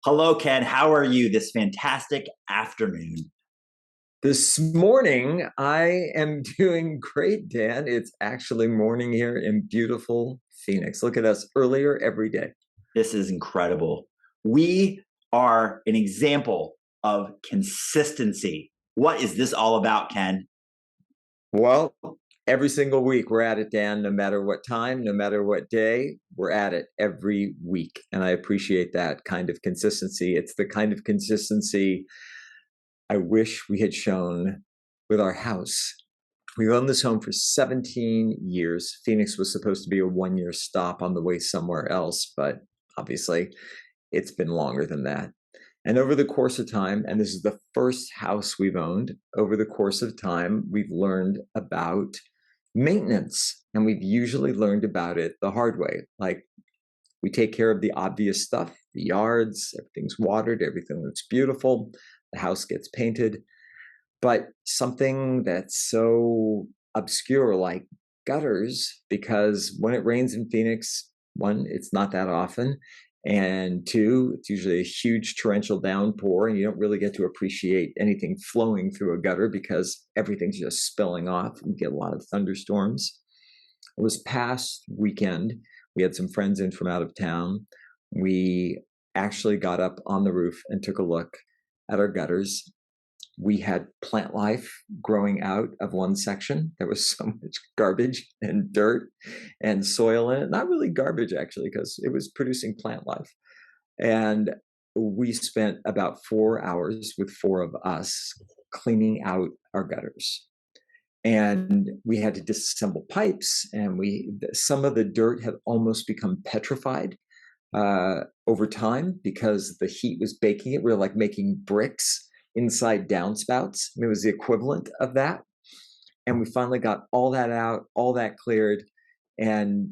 Hello, Ken. How are you this fantastic afternoon? This morning, I am doing great, Dan. It's actually morning here in beautiful Phoenix. Look at us earlier every day. This is incredible. We are an example of consistency. What is this all about, Ken? Well, every single week we're at it, Dan, no matter what time, no matter what day, we're at it every week. And I appreciate that kind of consistency. It's the kind of consistency I wish we had shown with our house. We owned this home for 17 years. Phoenix was supposed to be a 1 year stop on the way somewhere else, but obviously it's been longer than that. And over the course of time, and this is the first house we've owned, over the course of time, we've learned about maintenance. And we've usually learned about it the hard way. Like we take care of the obvious stuff, the yards, everything's watered, everything looks beautiful, the house gets painted. But something that's so obscure like gutters, because when it rains in Phoenix, one, it's not that often. And two, it's usually a huge torrential downpour, and you don't really get to appreciate anything flowing through a gutter because everything's just spilling off. You get a lot of thunderstorms. It was past weekend. We had some friends in from out of town. We actually got up on the roof and took a look at our gutters. We had plant life growing out of one section. There was so much garbage and dirt and soil in it. Not really garbage, actually, because it was producing plant life. And we spent about 4 hours with four of us cleaning out our gutters. And we had to disassemble pipes, and some of the dirt had almost become petrified over time because the heat was baking it. We were like making bricks inside downspouts. It was the equivalent of that. And we finally got all that out, all that cleared. And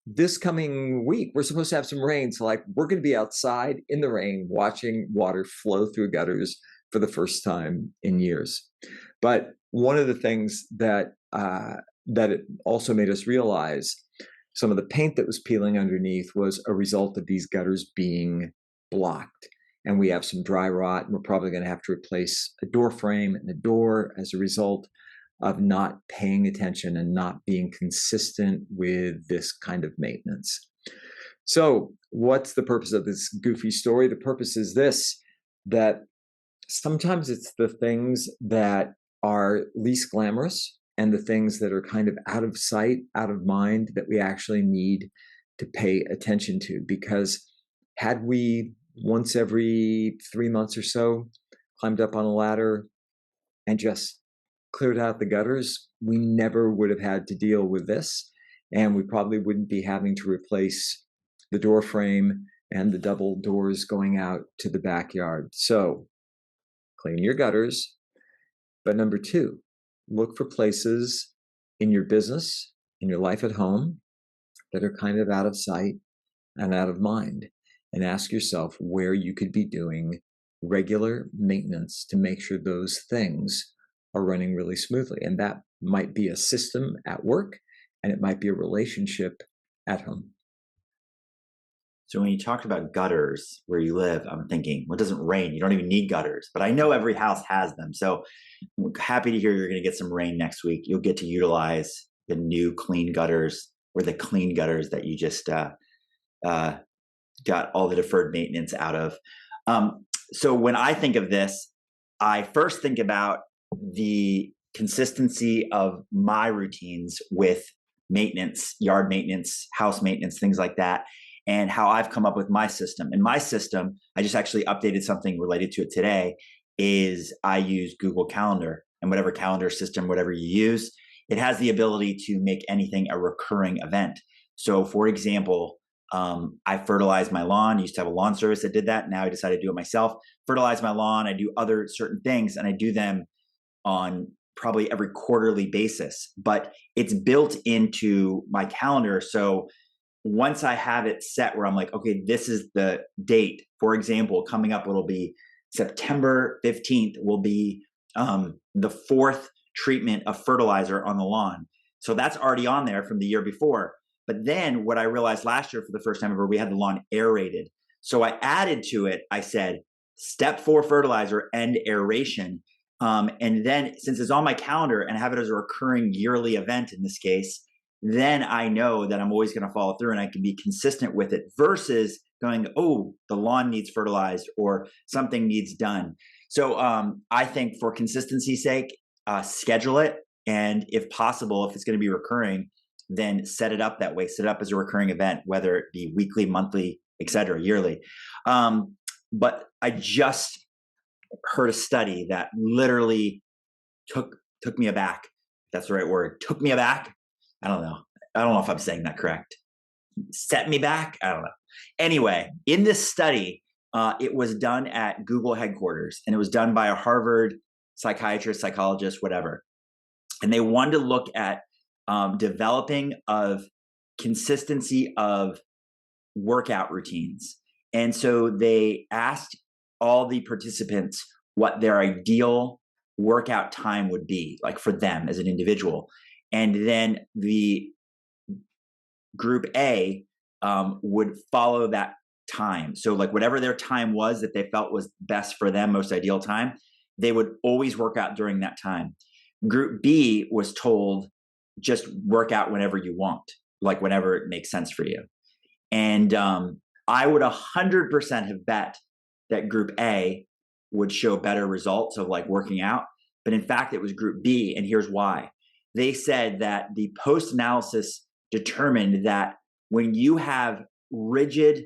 this coming week, we're supposed to have some rain. So, like, we're going to be outside in the rain watching water flow through gutters for the first time in years. But one of the things that it also made us realize, some of the paint that was peeling underneath was a result of these gutters being blocked. And we have some dry rot, and we're probably going to have to replace a door frame and a door as a result of not paying attention and not being consistent with this kind of maintenance. So, what's the purpose of this goofy story? The purpose is this: that sometimes it's the things that are least glamorous and the things that are kind of out of sight, out of mind, that we actually need to pay attention to. Because had we once every 3 months or so climbed up on a ladder and just cleared out the gutters, we never would have had to deal with this. And we probably wouldn't be having to replace the door frame and the double doors going out to the backyard. So clean your gutters. But number two, look for places in your business, in your life at home, that are kind of out of sight and out of mind. And ask yourself where you could be doing regular maintenance to make sure those things are running really smoothly. And that might be a system at work, and it might be a relationship at home. So, when you talked about gutters where you live, I'm thinking, well, it doesn't rain. You don't even need gutters, but I know every house has them. So, I'm happy to hear you're going to get some rain next week. You'll get to utilize the new clean gutters, or the clean gutters that you just got all the deferred maintenance out of. So when I think of this, I first think about the consistency of my routines with maintenance, yard maintenance, house maintenance, things like that, and how I've come up with my system. And my system, I just actually updated something related to it today, is I use Google Calendar, and whatever calendar system, whatever you use, it has the ability to make anything a recurring event. So for example, I fertilize my lawn. I used to have a lawn service that did that. Now I decided to do it myself. Fertilize my lawn. I do other certain things, and I do them on probably every quarterly basis. But it's built into my calendar. So once I have it set where I'm like, okay, this is the date. For example, coming up, it'll be September 15th will be the fourth treatment of fertilizer on the lawn. So that's already on there from the year before. But then what I realized last year for the first time ever, we had the lawn aerated. So I added to it, I said, step 4 fertilizer and aeration. And then since it's on my calendar and I have it as a recurring yearly event in this case, then I know that I'm always going to follow through and I can be consistent with it versus going, oh, the lawn needs fertilized or something needs done. So I think for consistency's sake, schedule it. And if possible, if it's going to be recurring, then set it up that way. Set it up as a recurring event, whether it be weekly, monthly, et cetera, yearly. But I just heard a study that literally took me aback. That's the right word. Took me aback. I don't know. I don't know if I'm saying that correct. Set me back. I don't know. Anyway, in this study, it was done at Google headquarters, and it was done by a Harvard psychiatrist, psychologist, whatever. And they wanted to look at developing of consistency of workout routines. And so they asked all the participants what their ideal workout time would be, like for them as an individual. And then the group A would follow that time. So like whatever their time was that they felt was best for them, most ideal time, they would always work out during that time. Group B was told just work out whenever you want, like whenever it makes sense for you. And I would 100% have bet that group A would show better results of like working out. But in fact, it was group B. And here's why. They said that the post-analysis determined that when you have rigid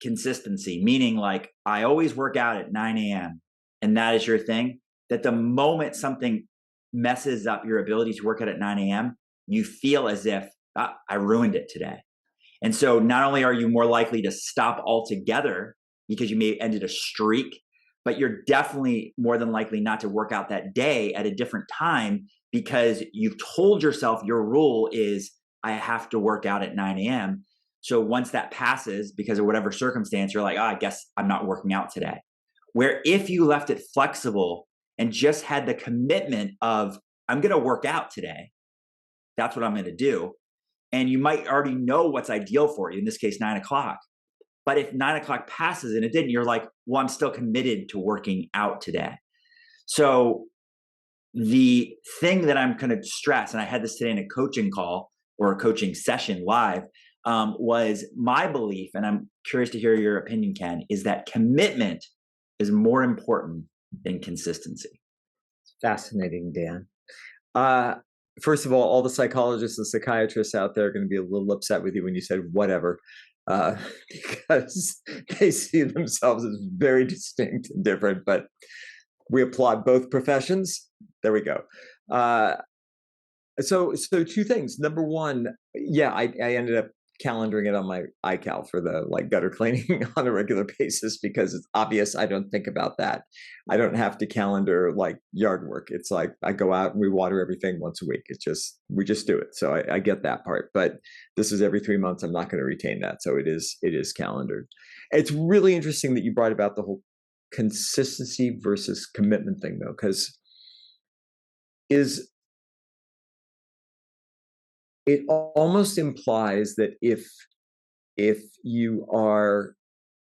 consistency, meaning like I always work out at 9 a.m. and that is your thing, that the moment something messes up your ability to work out at 9 a.m., you feel as if I ruined it today. And so not only are you more likely to stop altogether because you may have ended a streak, but you're definitely more than likely not to work out that day at a different time because you've told yourself your rule is I have to work out at 9 a.m. So once that passes, because of whatever circumstance, you're like, oh, I guess I'm not working out today. Where if you left it flexible and just had the commitment of, I'm going to work out today, that's what I'm going to do. And you might already know what's ideal for you, in this case, 9 o'clock. But if 9 o'clock passes and it didn't, you're like, well, I'm still committed to working out today. So the thing that I'm going to stress, and I had this today in a coaching call or a coaching session live, was my belief, and I'm curious to hear your opinion, Ken, is that commitment is more important than consistency. Fascinating, Dan. First of all the psychologists and psychiatrists out there are going to be a little upset with you when you said whatever, because they see themselves as very distinct and different, but we applaud both professions. There we go. So two things. Number one, yeah, I ended up calendaring it on my iCal for the like gutter cleaning on a regular basis because it's obvious I don't think about that. I don't have to calendar like yard work. It's like I go out and we water everything once a week. We just do it. So I get that part. But this is every 3 months. I'm not going to retain that. So it is calendared. It's really interesting that you brought about the whole consistency versus commitment thing though, because it almost implies that if you are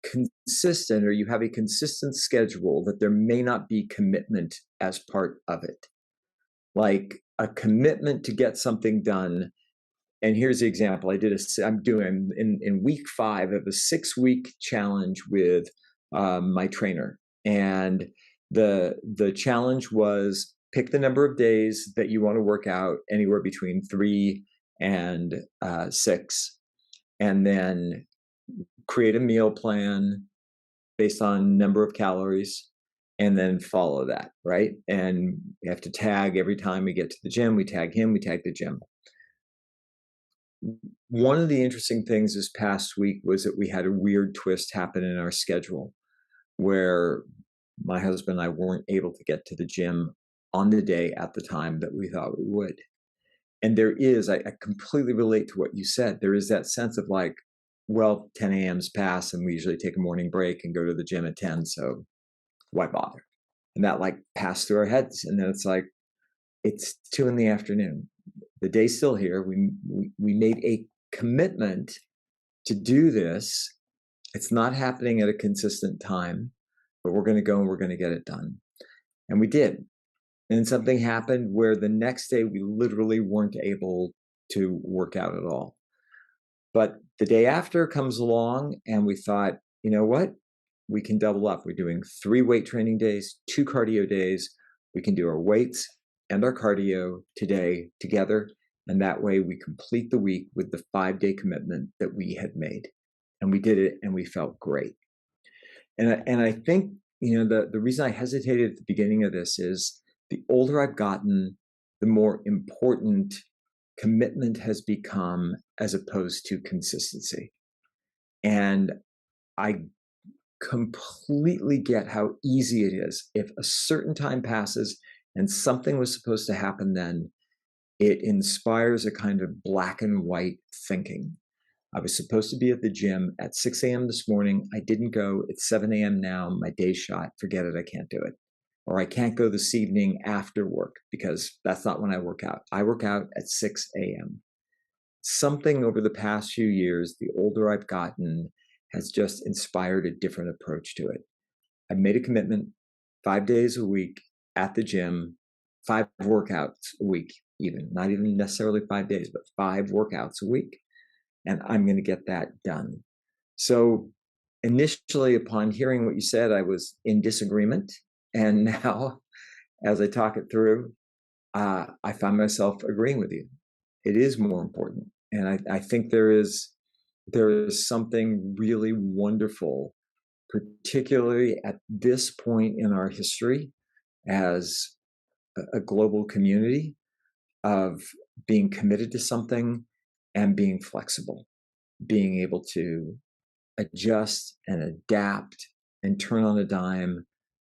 consistent or you have a consistent schedule, that there may not be commitment as part of it. Like a commitment to get something done. And here's the example. I'm doing in week 5 of a 6-week challenge with my trainer. And the challenge was pick the number of days that you want to work out, anywhere between 3 and 6, and then create a meal plan based on number of calories, and then follow that, right? And we have to tag every time we get to the gym. We tag him, we tag the gym. One of the interesting things this past week was that we had a weird twist happen in our schedule where my husband and I weren't able to get to the gym on the day at the time that we thought we would. And there is, I completely relate to what you said. There is that sense of like, well, 10 a.m.'s pass and we usually take a morning break and go to the gym at 10. So why bother? And that like passed through our heads. And then it's like, it's 2 p.m. The day's still here. We made a commitment to do this. It's not happening at a consistent time, but we're going to go and we're going to get it done. And we did. And something happened where the next day we literally weren't able to work out at all. But the day after comes along and we thought, you know what? We can double up. We're doing 3 weight training days, 2 cardio days. We can do our weights and our cardio today together. And that way we complete the week with the 5-day commitment that we had made. And we did it and we felt great. And I think, the reason I hesitated at the beginning of this is the older I've gotten, the more important commitment has become as opposed to consistency. And I completely get how easy it is. If a certain time passes and something was supposed to happen then, it inspires a kind of black and white thinking. I was supposed to be at the gym at 6 a.m. this morning. I didn't go. It's 7 a.m. now. My day's shot. Forget it. I can't do it. Or I can't go this evening after work because that's not when I work out. I work out at 6 a.m. Something over the past few years, the older I've gotten, has just inspired a different approach to it. I've made a commitment 5 days a week at the gym, 5 workouts a week, even not even necessarily 5 days, but 5 workouts a week. And I'm going to get that done. So initially, upon hearing what you said, I was in disagreement. And now, as I talk it through, I find myself agreeing with you. It is more important. And I think there is something really wonderful, particularly at this point in our history as a global community, of being committed to something and being flexible, being able to adjust and adapt and turn on a dime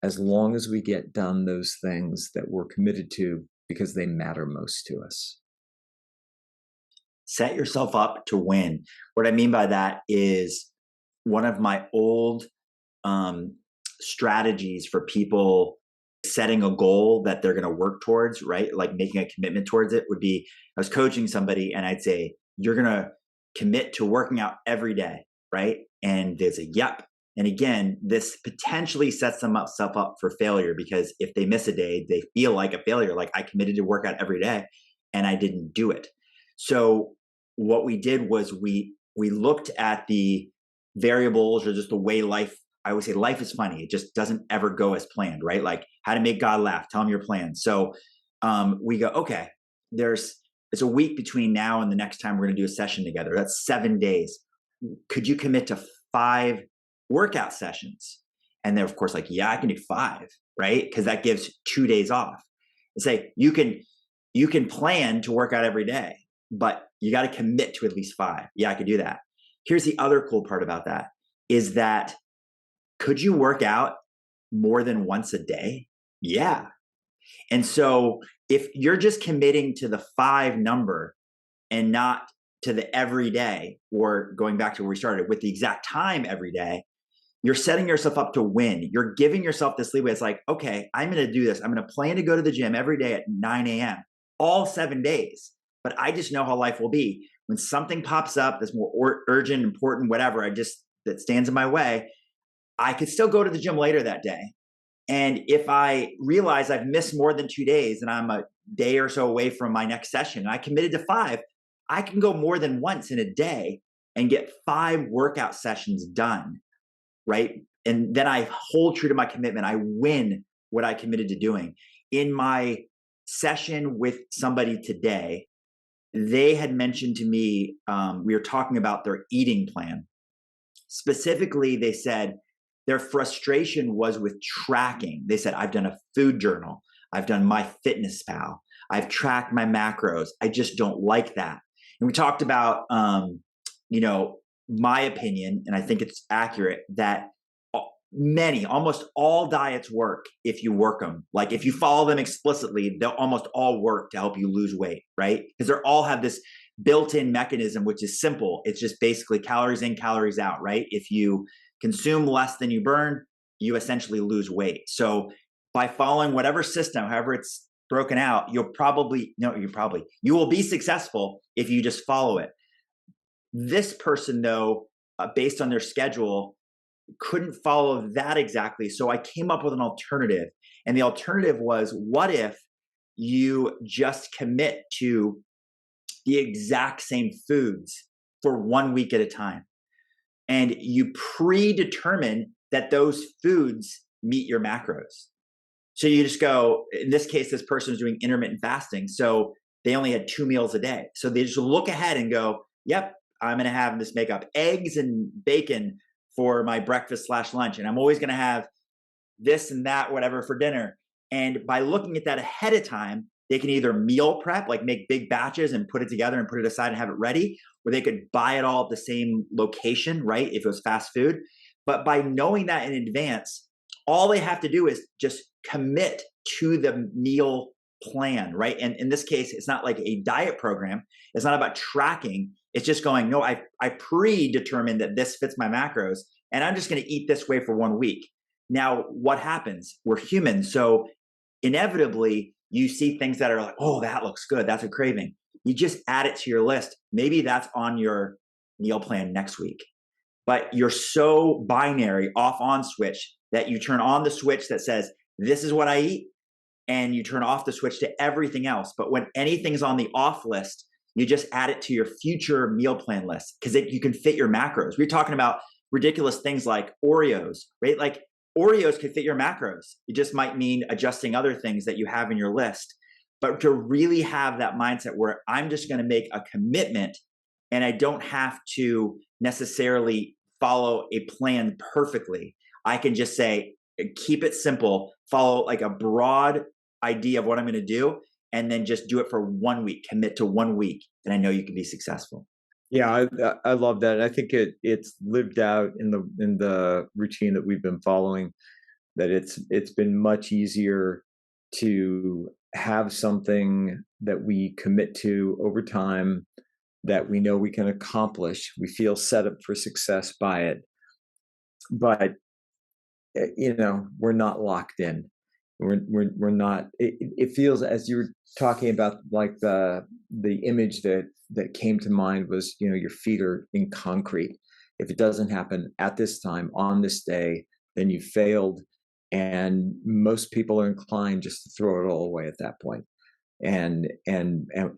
as long as we get done those things that we're committed to because they matter most to us. Set yourself up to win. What I mean by that is one of my old strategies for people setting a goal that they're going to work towards, right? Like making a commitment towards it would be, I was coaching somebody and I'd say, you're going to commit to working out every day, right? And they say, yep. And again, this potentially sets themselves up for failure because if they miss a day, they feel like a failure. Like I committed to work out every day and I didn't do it. So what we did was we looked at the variables or just the way life, I always say life is funny. It just doesn't ever go as planned, right? Like how to make God laugh, tell him your plan. So we go, okay, it's a week between now and the next time we're going to do a session together. That's 7 days. Could you commit to 5 workout sessions? And they're of course like, yeah, I can do 5, right? Because that gives 2 days off. And say, you can plan to work out every day, but you got to commit to at least 5. Yeah, I could do that. Here's the other cool part about that is that could you work out more than once a day? Yeah. And so if you're just committing to the 5 number and not to the every day, or going back to where we started with the exact time every day, you're setting yourself up to win. You're giving yourself this leeway. It's like, okay, I'm going to do this. I'm going to plan to go to the gym every day at 9 a.m., all 7 days. But I just know how life will be. When something pops up that's more urgent, important, whatever, that stands in my way, I could still go to the gym later that day. And if I realize I've missed more than 2 days and I'm a day or so away from my next session, I committed to 5, I can go more than once in a day and get 5 workout sessions done, right? And then I hold true to my commitment. I win what I committed to doing. In my session with somebody today, they had mentioned to me, we were talking about their eating plan. Specifically, they said their frustration was with tracking. They said, I've done a food journal. I've done MyFitnessPal. I've tracked my macros. I just don't like that. And we talked about, my opinion, and I think it's accurate, that almost all diets work if you work them. Like if you follow them explicitly, they'll almost all work to help you lose weight, right? Because they all have this built-in mechanism, which is simple. It's just basically calories in, calories out, right? If you consume less than you burn, you essentially lose weight. So by following whatever system, however it's broken out, you will be successful if you just follow it. This person though, based on their schedule, couldn't follow that exactly. So I came up with an alternative. And the alternative was, what if you just commit to the exact same foods for 1 week at a time? And you predetermine that those foods meet your macros. So you just go, in this case, this person is doing intermittent fasting. So they only had 2 meals a day. So they just look ahead and go, yep, I'm going to have this make up eggs and bacon for my breakfast / lunch. And I'm always going to have this and that, whatever, for dinner. And by looking at that ahead of time, they can either meal prep, like make big batches and put it together and put it aside and have it ready, or they could buy it all at the same location, right? If it was fast food. But by knowing that in advance, all they have to do is just commit to the meal plan, right? And in this case, it's not like a diet program. It's not about tracking. It's just going, no, I predetermined that this fits my macros, and I'm just going to eat this way for 1 week. Now, what happens? We're human. So inevitably, you see things that are like, oh, that looks good. That's a craving. You just add it to your list. Maybe that's on your meal plan next week. But you're so binary, off on switch, that you turn on the switch that says, this is what I eat, and you turn off the switch to everything else. But when anything's on the off list, you just add it to your future meal plan list, because you can fit your macros. We're talking about ridiculous things like Oreos, right? Like Oreos could fit your macros. It just might mean adjusting other things that you have in your list. But to really have that mindset where I'm just going to make a commitment and I don't have to necessarily follow a plan perfectly. I can just say, keep it simple, follow like a broad idea of what I'm going to do, and then just do it for 1 week, commit to 1 week. And I know you can be successful. Yeah, I love that. I think it's lived out in the routine that we've been following. That it's been much easier to have something that we commit to over time, that we know we can accomplish. We feel set up for success by it, but we're not locked in. We're not. It feels, as you were talking about, like the image that came to mind was, your feet are in concrete. If it doesn't happen at this time on this day, then you failed. And most people are inclined just to throw it all away at that point and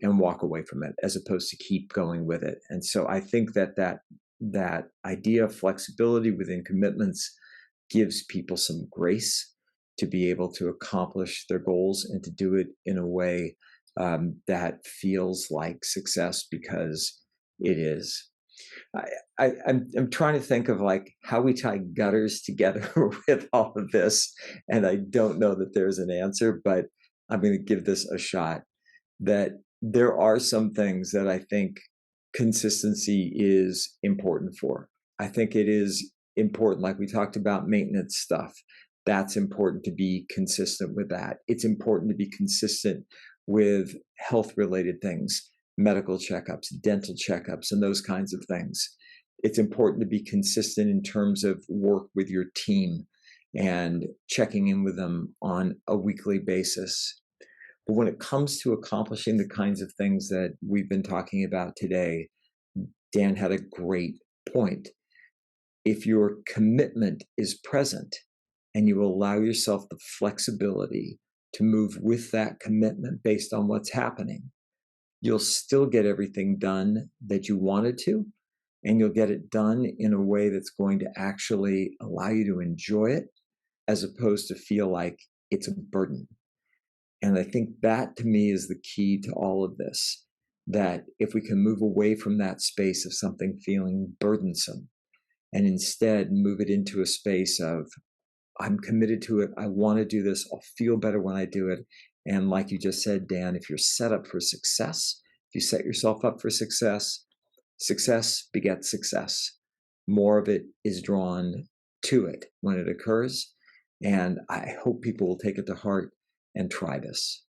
walk away from it, as opposed to keep going with it. And so I think that idea of flexibility within commitments gives people some grace to be able to accomplish their goals and to do it in a way that feels like success, because it is. I'm trying to think of like how we tie gutters together with all of this, and I don't know that there's an answer, but I'm going to give this a shot. That there are some things that I think consistency is important for. I think it is important, like we talked about maintenance stuff. That's important to be consistent with that. It's important to be consistent with health-related things, medical checkups, dental checkups, and those kinds of things. It's important to be consistent in terms of work with your team and checking in with them on a weekly basis. But when it comes to accomplishing the kinds of things that we've been talking about today, Dan had a great point. If your commitment is present and you allow yourself the flexibility to move with that commitment based on what's happening, you'll still get everything done that you wanted to, and you'll get it done in a way that's going to actually allow you to enjoy it, as opposed to feel like it's a burden. And I think that, to me, is the key to all of this, that if we can move away from that space of something feeling burdensome and instead move it into a space of, I'm committed to it, I want to do this, I'll feel better when I do it. And like you just said, Dan, if you're set up for success, if you set yourself up for success, success begets success. More of it is drawn to it when it occurs. And I hope people will take it to heart and try this.